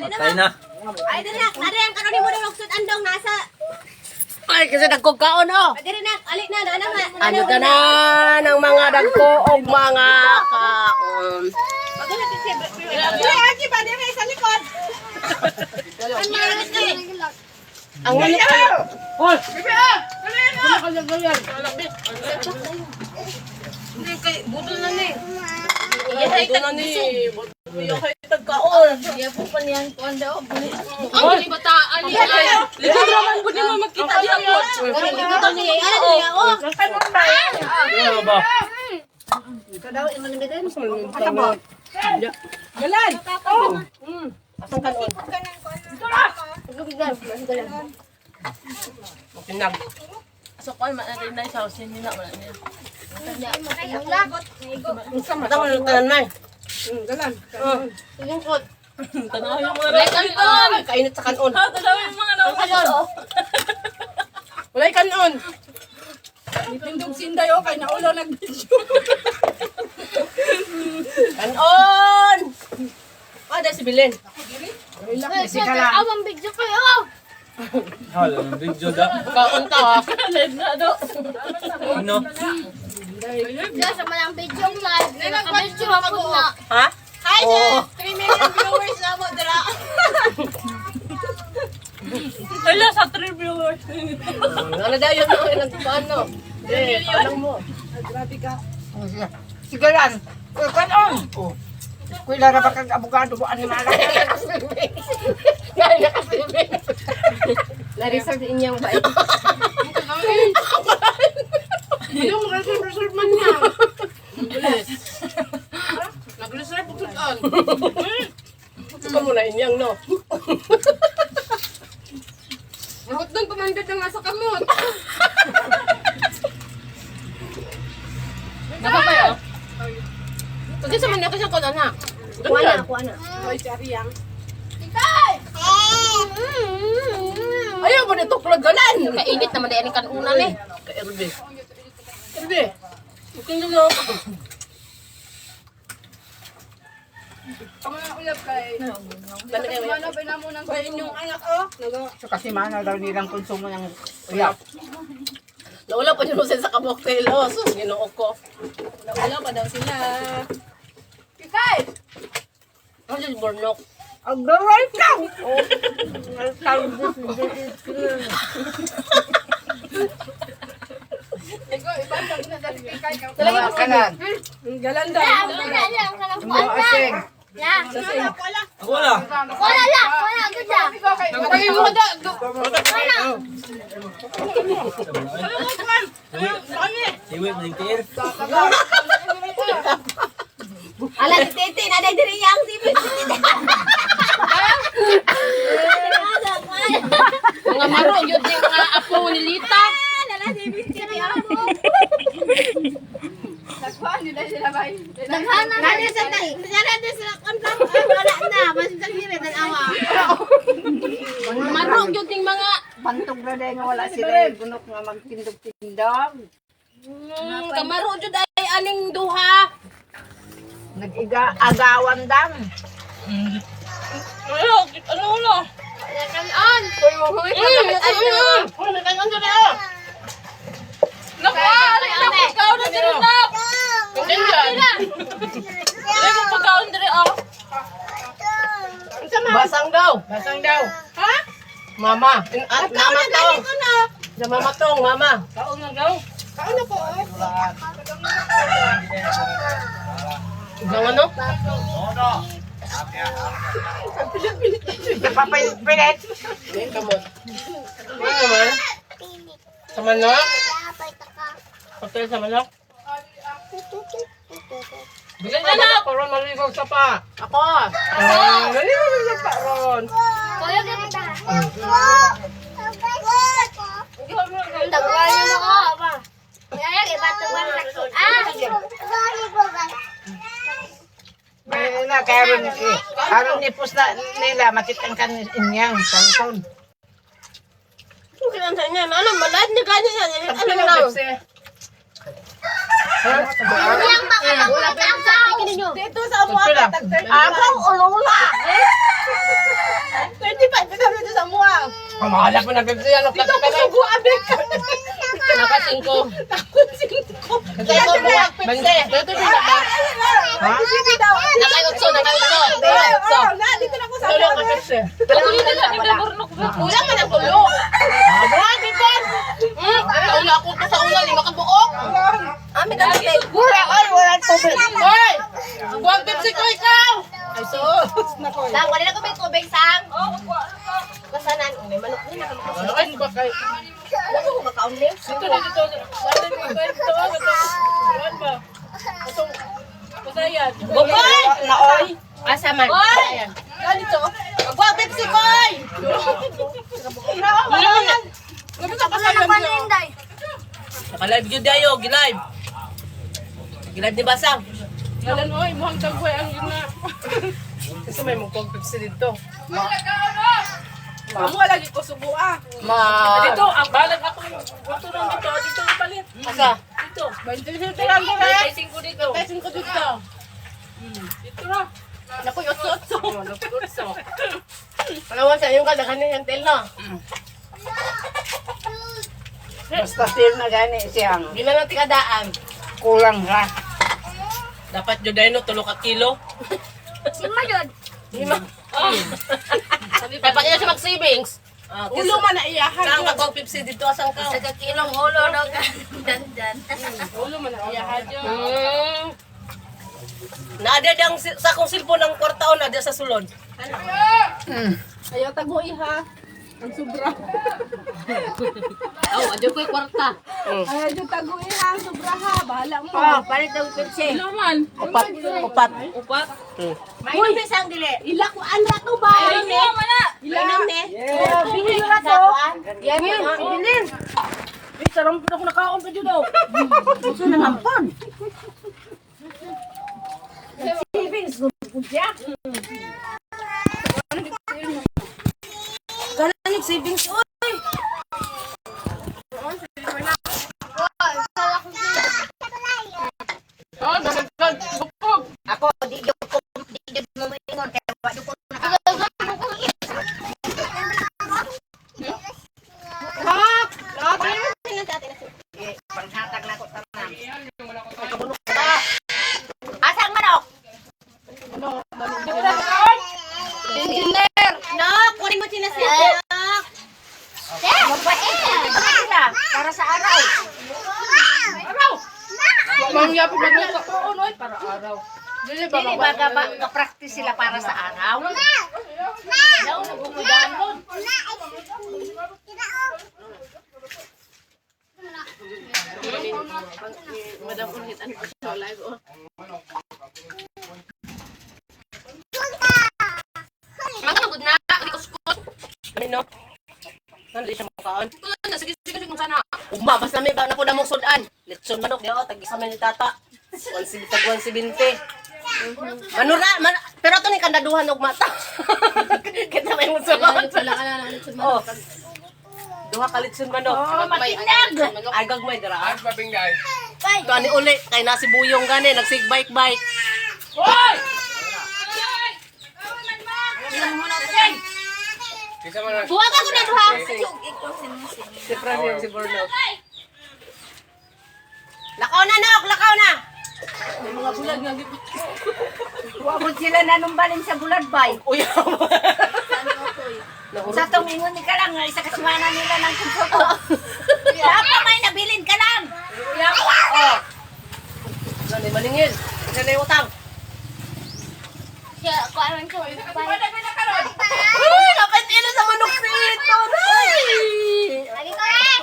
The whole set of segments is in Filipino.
Patay na. Ay, dinak. Nariyan ka rin mo ng luksod andong nasa. Ay, kasi nagkukaon, oh. Ay, dinak. Alik na. Ano ka na ng mga dagko o mga kaon. Ay, ba? Dire sa likod. Ang ano ka? Hoy! Bibi, ah! Ano ka na ganyan? Hindi, kay budol na ni. Ay, ito na ni. Buyo kayo tagkaon. Hindi po pa niyan ko daw. Ang libataan niya. Likod naman ko di mo makita niya po. Ito niya. Ano niya? Oh. Ano ba? Kadaw imong din. Kasabot. Galan! Oh! Asang kanon? Makinag. So, kung natin na isaw, sinin na wala niya. Matang mo tanan may. Galan. Lingkod. Tanaw yung mga kanon. Kainit sa kanon. Tanaw yung mga kanon. Walay kanon. Nitindog sinday o kay naulo nag-video. Kanon! Ada si Bilen. Si Kala. Awang video kayo. Hala, ng video da. Kaon ta ha. Ano? Sa malang video live. Naka-video ako na. Ha? Hi, sir. 3 million viewers na mo dira. Hala sa 3 viewers. Ano daw yun ang nagpaano? Eh, paano mo? Grabe ka. Sigaran. Kanon. Kuila ra ba kag abogado ko animal. Gaya nakasibig. Na-reserve inyong ba? Yung reserve man niya. Nag-reserve po tutan. Ito mo na inyang, no? Nakot doon, pumandad na nga sa kamot. Nakapay, oh. Kasi sa man kasi ko na. Kuha na. Hoy, Chariyang. Ayaw mo nito kulagalan. Kainit naman dahil kan una ni. Ka-Erbe. Erbe. Okay na lang. Ang mga ulap kay. Mana ba na mo nang kain yung anak oh? So kasi mana daw nilang konsumo ng uyap. Nawala pa yun sa kaboktail oh. Sus, ginoo ko. Nawala pa daw sila. Kikay! Ano yung bornok? Welcome. Talaga kanan. Galan daw. Mo asing. Ako na. Wala lang. Wala ganda. Napagay mo da. Siwip na yung tiir. Ala si Tete na dai diri yang sipit. Mga maro, yun yung mga apo ni Lita. Ala si Tete ako. Naghana na niya sa tay. Nara din sila kontra. Wala na. Mas sagire tan awa. Mga maro, yun yung mga Bantog na dahil nga wala sila gunok nga magtindog-tindog. kamaro jud ay aning duha. Nag-agawan dam. Ano ulo? Kanon. Nakali na pagkaon na diri na. Ganyan. Ay mo pagkaon diri oh. Basang daw. Basang daw. Ha? Mama. Mama tong. Sa mama tong, mama. Kaon na daw. Kaon na po. Isang ano? Napapilit. Ayan, kamot. Ano naman? Sa manok? Hotel sa manok? Bilan na na! Para maligaw sa pa. Ako! Maligaw sa pa ron. Kuya ganda. Tagal niyo mo ko ba? Kaya ibatugan sa May na karon karon ni post na nila makitang kan inyang salson. Okay lang sa inyo. Ano, malad niya kanya yan. Ano lang? Yang makalang sa akin ninyo. Dito sa mga tagtag. Ako, ulula! Pamahalak mo ng Pepsi. Ano, Dito Pepsi ko ka na. sugo, abe. Naka-5. Kasi ito buwak, Pepsi. Ito pinaka. Ha? Naka-utso. Dito na ko sa Tulo ka Pepsi. Ulang man ang tulo. Grabe ba? Wala ako sa ulang, lima ka buok. Amin na natin. Wala tubig. Hoy! Buwag Pepsi ko ikaw! Ay, sus! Sang, wala na ko may tubig, Sang. Kasanan, may manok din. Ay, ba kayo? Wala ko makaunli. Dito na dito. Wala dito. Wala ba? Pasayan. Boy! Naoy. Asa man? Boy! Ganito. Magbuwag Pepsi ko! Wala man. Gabi ka pasayan Wala niyo. Inday. Naka-live yun tayo. Gilive. Gilive ni Basang. Galan oy, muhang tagway ang ina. Kasi may mong Pepsi dito. Kamu lagi ko subo ah. Dito, ang balag ako. Dito lang dito. Dito ang palit. Asa? Dito. 25 lang ko na. 25 dito. 25 dito. Dito na. Naku, yotso-otso. Yotso-otso. Palawan sa iyong kadaganan yung tel na. Basta til na gani siyang. Gila ng tikadaan. Kulang ha. Dapat yun dahil no, 3 kilo. Sima yun. Lima. Dapat yun siya mag-savings. Ulo man na iyahan. Saan ka kong Pepsi dito? Asang ka? Sa kakilong ulo, no? Dandan. Ulo man na iyahan yun. Naada dang sa kong silpo ng kwartaon, naada sa sulod. Ayaw tago iha. Ang sobra. Adyo ko'y kwarta. Ayaw tago iha, ang sobra ha. Bahala mo. Oh, palit daw Pepsi. Naman. Upat. Upat. May Pepsi dili. Ila ko anra to ba? Ayun ne. Ila. Bihil na to. Yan yun. Bilin. Sarang po ako nakaon pa dyan daw. Gusto na ngampon. Galang yung savings. Uy! Oh, dasagkan. Bukog. Ako, di mo maingon. Kaya wala ko na. Panghatag na ko tanan. Asang manok? Engineer! No, kunin mo sinasabi. Mabait yan. Para sa araw. Araw! Mangya po magluto ko. Unoy, para araw. Dili ba Dili ba ka-practice sila para sa araw? Daw, nagumudan mo. Madam ulit ang show live oh. Magkagod na, kuskot. Ano? Nandi siya makaon. Sige kung sana. Uma, basta may ba na po na mong sudan. Litson manok, diyo, tag-isa man ni tata. 170. Manura, pero ito ni kandaduhan og mata. Kita may mong sudan. Wala ka na litson manok. Duha ka litson manok. Matinag! Ay, gagmay dira. Ay, mapingay. Ito ani uli, kay nasi buyong gani, nagsig-bike-bike. Hoy! Buwag ako na duha. Si Fran yung si Borno. Lakaw na, Nok! Lakaw na! May mga bulag nga dito. Huwag sila nanumbalin sa bulad bay. Uyaw! Sa tumingon ni ka lang, isa kasumana nila ng kumputo. Dapat may nabilin ka lang. Oh! Ano yung maningil? Isa na yung utang. Kaya, kuaran ko. Uy! Nakatila sa manok sa ito! Ay! Lagi ko eh.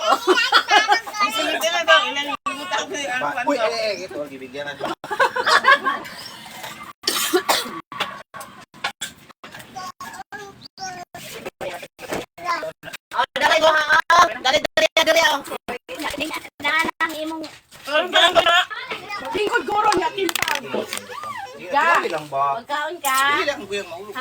Uy, ito, gibigyan natin. Oh, dali mo ha! Dali! Nanang imong. Tingkod goro niya, kintan. Dali lang ba? Magkaon ka. Dali lang, kuya, maulo.